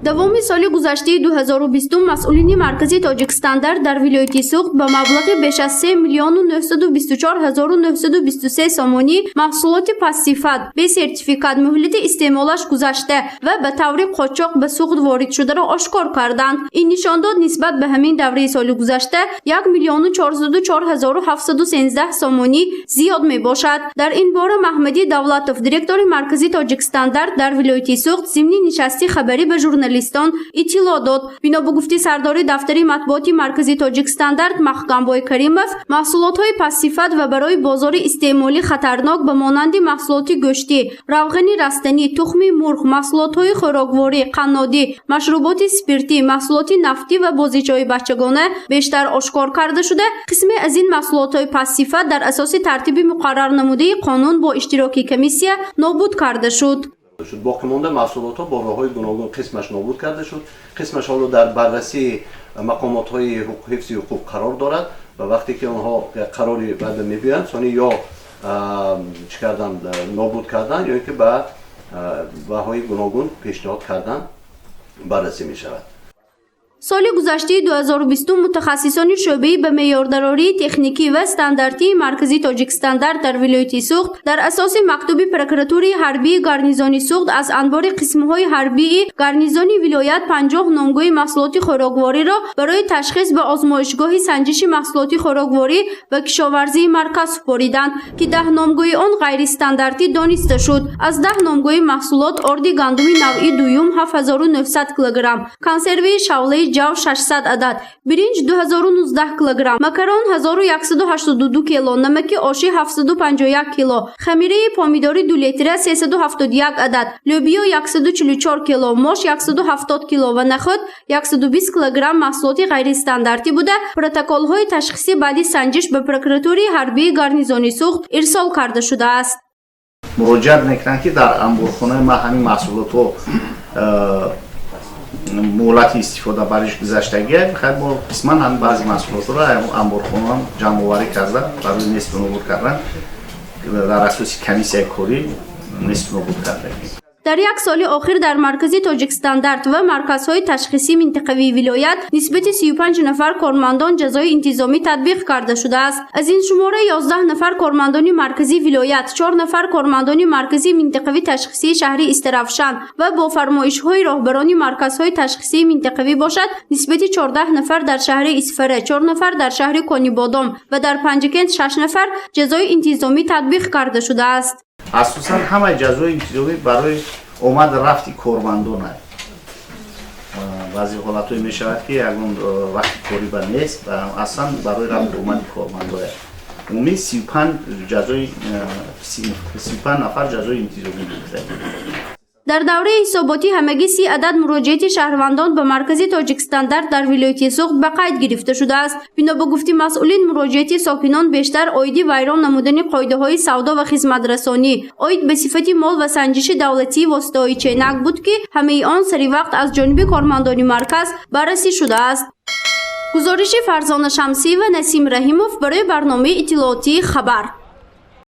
دوام سال گذشته 2020 مسئولین مرکزی تاجیکستان در ولایت سوخت به مبلغ بیش از 3,924,923 سامانی محصولات پس‌صفت به سرتیفیکات مهلت استعمالش گذشته و به طور قاچاق به سوق وارد شده را آشکار کردند. این نشان داد نسبت به همین دوره سال گذشته 1,404,713 سامانی زیاد می باشد. در این باره محمدی دولتوف دیرکتور مرکزی تاجیکستان در ولایت سوخت ضمن نشستی خبری به ژورنالیستان اطلاع داد. بنا به گفته سردار دفتر مطبوعاتی مرکزی تاجیکستان محکم‌بای کریموف، محصولات‌های پس‌صفت و برای بازار استعمالی خطرناک به مانند محصولات گوشتی، روغن رستنی، تخم مرغ، محصولات‌های خوراکواری، قنادی، مشروبات اسپریتی، محصولات نفتی و بازیچه‌های بچگانه بیشتر آشکار کرده شده. قسمی از این محصولات‌های پس‌صفت در اساس ترتیب مقرر نموده قانون با اشتراک کمیسیه نابود کرده شد. باقی مانده محصولات ها با راه‌های گوناگون قسمش نابود کرده شد. قسمش حالا در بررسی مقامات های حفظ حقوق قرار دارد و وقتی که آنها قراری بعد می‌بینند ثانی یا چی کردن نابود کردن یا اینکه به بهای گوناگون پیشنهاد کردن بررسی می شود. سال گذشته 2020 متخصصان شعبه به معیاردراری تکنیکی و استانداردی مرکزی تاجیکستان در ولایت سوخت در اساس مکتوب پروکراتوری حربی گارنیزون سوخت از انبار قسم‌های حربی گارنیزون ولایت 50 نامگوی محصولات خوراکواری را برای تشخیص به آزمایشگاه سنجش محصولات خوراکواری و کشاورزی مرکز سپردند که 10 نامگوی آن غیر استانداردی دانسته شد. از 10 نامگوی محصولات آرد گندم نوع دوم 7900 کیلوگرم، کنسروی شوله جو 600 عدد، برنج 2019 کیلوگرم، مکرون 1182 کیلو، نمک آشی 751 کیلو، خمیره پامیداری 2 لیتر 371 عدد، لوبیا 144 کیلو، ماش 170 کیلو و نخود 120 کیلوگرم محصولات غیر استانداردی بوده. پروتکل های تشخیصی بعدی سنجش به پروکراتوری حربی گارنیزون سوخت ارسال کرده شده است. مراجعه میکنند که در انبارخانه ما همین محصولات رو مهلت استفاده برش گذشتگی میخواد با قسما هم بعضی محصولات را انبارخانه هم جمع آوری کردن برای نصف نابود کردن در اساس کمیسیون کاری نصف نابود کردن. در یک سال آخر در مرکزی تاجیکستان و مرکزهای تشخیصی منطقوی ولایت نسبت 35 نفر کارمندان جزای انتظامی تطبیق کرده شده است. از این شماره 11 نفر کارمندان مرکزی ولایت، 4 نفر کارمندان مرکزی منطقوی تشخیصی شهری استرافشان و با فرمایش‌های راهبران مرکزهای تشخیصی منطقوی باشد. نسبت 14 نفر در شهر اسفره، 4 نفر در شهر کونیبادام و در پنجکند 6 نفر جزای انتظامی تطبیق کرده شده است. اساساً همه جزای انتظامی برای آمد رفتی کارمندان است. بعضی حالت‌های میشود که یکون وقت کاری بر نیست و اصلا برای رفت آمد کارمندان است. عمومی 35 نفر جزای انتظامی دارند. در دوره حساباتی همگی 30 عدد مراجعه شهروندان به مرکزی تاجیکستان در ولایت سوخت به قید گرفته شده است. بنا به گفته مسئولین مراجعه ساکنان بیشتر عاید ویران نمودن قاعده‌های سودا و خدمت رسانی، عاید به صفت مال و سنجش دولتی واسطه‌های چینک بود که همه آن سری وقت از جانب کارمندان مرکز بررسی شده است. گزارش فرزانه شمسی و نسیم رحیموف برای برنامه اطلاعاتی خبر.